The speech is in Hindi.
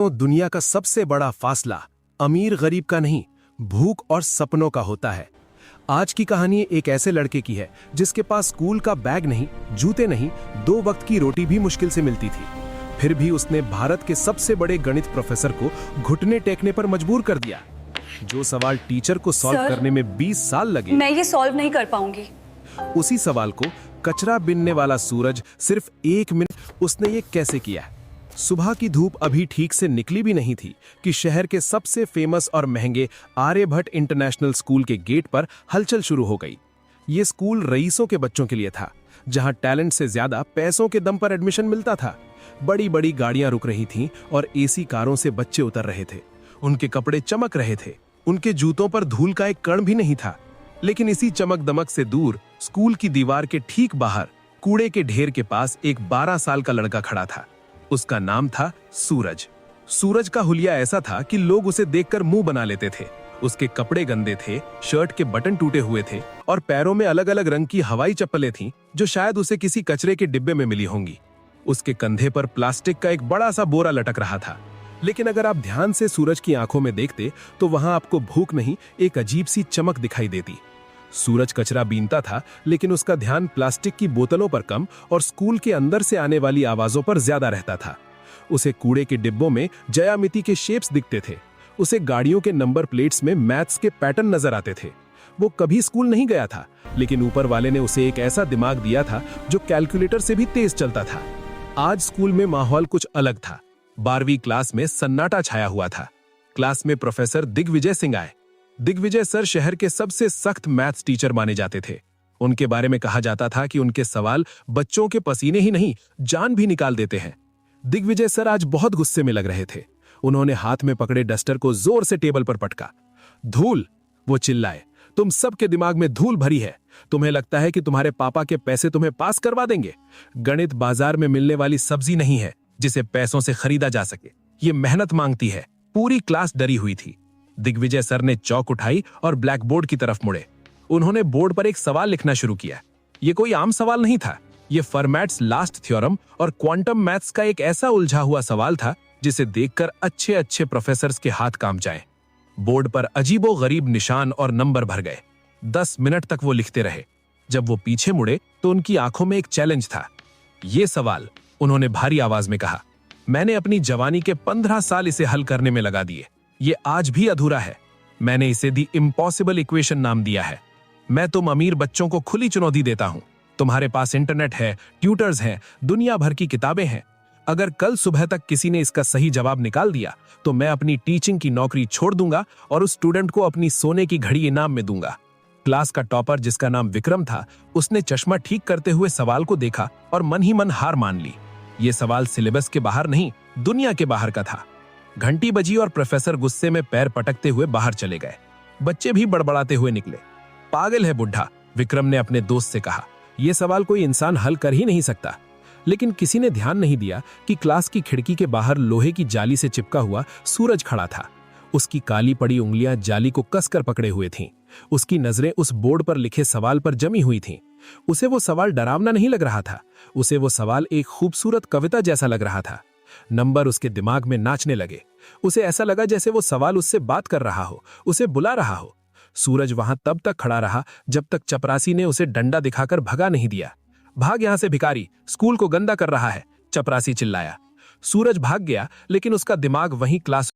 तो दुनिया का सबसे बड़ा फासला अमीर गरीब का नहीं, भूख और सपनों का होता है। आज की कहानी एक ऐसे लड़के की है जिसके पास स्कूल का बैग नहीं, जूते नहीं, 2 वक्त की रोटी भी मुश्किल से मिलती थी। फिर भी उसने भारत के सबसे बड़े गणित प्रोफेसर को घुटने टेकने पर मजबूर कर दिया। जो सवाल टीचर को सॉल्व करने में 20 साल लगे, मैं ये सॉल्व नहीं कर पाऊंगी। उसी सवाल को कचरा बीनने वाला सूरज सिर्फ 1 मिनट उसने ये कैसे किया। सुबह की धूप अभी ठीक से निकली भी नहीं थी कि शहर के सबसे फेमस और महंगे आर्यभट्ट इंटरनेशनल स्कूल के गेट पर हलचल शुरू हो गई। ये स्कूल रईसों के बच्चों के लिए था, जहां टैलेंट से ज्यादा पैसों के दम पर एडमिशन मिलता था। बड़ी बड़ी गाड़ियां रुक रही थीं और एसी कारों से बच्चे उतर रहे थे। उनके कपड़े चमक रहे थे, उनके जूतों पर धूल का एक कण भी नहीं था। लेकिन इसी चमक दमक से दूर स्कूल की दीवार के ठीक बाहर कूड़े के ढेर के पास एक 12 साल का लड़का खड़ा था। उसका नाम था सूरज। सूरज का हुलिया ऐसा था कि लोग उसे देखकर मुंह बना लेते थे। उसके कपड़े गंदे थे, शर्ट के बटन टूटे हुए थे और पैरों में अलग अलग रंग की हवाई चप्पलें थीं, जो शायद उसे किसी कचरे के डिब्बे में मिली होंगी। उसके कंधे पर प्लास्टिक का एक बड़ा सा बोरा लटक रहा था। लेकिन अगर आप ध्यान से सूरज की आंखों में देखते तो वहां आपको भूख नहीं, एक अजीब सी चमक दिखाई देती। सूरज कचरा बीनता था, लेकिन उसका ध्यान प्लास्टिक की बोतलों पर कम और स्कूल के अंदर से आने वाली आवाजों पर ज्यादा रहता था। उसे कूड़े के डिब्बों में ज्यामिति के शेप्स दिखते थे। उसे गाड़ियों के नंबर प्लेट्स में मैथ्स के पैटर्न नजर आते थे। वो कभी स्कूल नहीं गया था, लेकिन ऊपर वाले ने उसे एक ऐसा दिमाग दिया था जो कैलकुलेटर से भी तेज चलता था। आज स्कूल में माहौल कुछ अलग था। 12वीं क्लास में सन्नाटा छाया हुआ था। क्लास में प्रोफेसर दिग्विजय सिंह आए। दिग्विजय सर शहर के सबसे सख्त मैथ्स टीचर माने जाते थे। उनके बारे में कहा जाता था कि उनके सवाल बच्चों के पसीने ही नहीं, जान भी निकाल देते हैं। दिग्विजय सर आज बहुत गुस्से में लग रहे थे। उन्होंने हाथ में पकड़े डस्टर को जोर से टेबल पर पटका। धूल, वो चिल्लाए, तुम सबके दिमाग में धूल भरी है। तुम्हें लगता है कि तुम्हारे पापा के पैसे तुम्हें पास करवा देंगे? गणित बाजार में मिलने वाली सब्जी नहीं है जिसे पैसों से खरीदा जा सके। ये मेहनत मांगती है। पूरी क्लास डरी हुई थी। दिग्विजय सर ने चौक उठाई और ब्लैक बोर्ड की तरफ मुड़े। उन्होंने बोर्ड पर एक सवाल लिखना शुरू किया। ये कोई आम सवाल नहीं था। ये फर्मैट्स लास्ट थ्योरम और क्वांटम मैथ्स का एक ऐसा उलझा हुआ सवाल था जिसे देखकर अच्छे अच्छे प्रोफेसर्स के हाथ कांप जाएं। बोर्ड पर अजीबो गरीब निशान और नंबर भर गए। 10 मिनट तक वो लिखते रहे। जब वो पीछे मुड़े तो उनकी आंखों में एक चैलेंज था। ये सवाल, उन्होंने भारी आवाज में कहा, मैंने अपनी जवानी के 15 साल इसे हल करने में लगा दिए। ये आज भी अधूरा है। मैंने इसे दी इम्पॉसिबल इक्वेशन नाम दिया है। मैं तुम अमीर बच्चों को खुली चुनौती देता हूं। तुम्हारे पास इंटरनेट है, ट्यूटर्स हैं, दुनिया भर की किताबें हैं। अगर कल सुबह तक किसी ने इसका सही जवाब निकाल दिया तो मैं अपनी टीचिंग की नौकरी छोड़ दूंगा और उस स्टूडेंट को अपनी सोने की घड़ी इनाम में दूंगा। क्लास का टॉपर, जिसका नाम विक्रम था, उसने चश्मा ठीक करते हुए सवाल को देखा और मन ही मन हार मान ली। ये सवाल सिलेबस के बाहर नहीं, दुनिया के बाहर का था। घंटी बजी और प्रोफेसर गुस्से में पैर पटकते हुए बाहर चले गए। बच्चे भी बड़बड़ाते हुए निकले। पागल है बुढ़ा, विक्रम ने अपने दोस्त से कहा। यह सवाल कोई इंसान हल कर ही नहीं सकता। लेकिन किसी ने ध्यान नहीं दिया कि क्लास की खिड़की के बाहर लोहे की जाली से चिपका हुआ सूरज खड़ा था। उसकी काली पड़ी उंगलियां जाली को कसकर पकड़े हुए थीं। उसकी नजरें उस बोर्ड पर लिखे सवाल पर जमी हुई थीं। उसे वो सवाल डरावना नहीं लग रहा था। उसे वो सवाल एक खूबसूरत कविता जैसा लग रहा था। नंबर उसके दिमाग में नाचने लगे। उसे ऐसा लगा जैसे वो सवाल उससे बात कर रहा हो, उसे बुला रहा हो। सूरज वहां तब तक खड़ा रहा जब तक चपरासी ने उसे डंडा दिखाकर भगा नहीं दिया। भाग यहां से भिखारी, स्कूल को गंदा कर रहा है, चपरासी चिल्लाया। सूरज भाग गया, लेकिन उसका दिमाग वहीं क्लास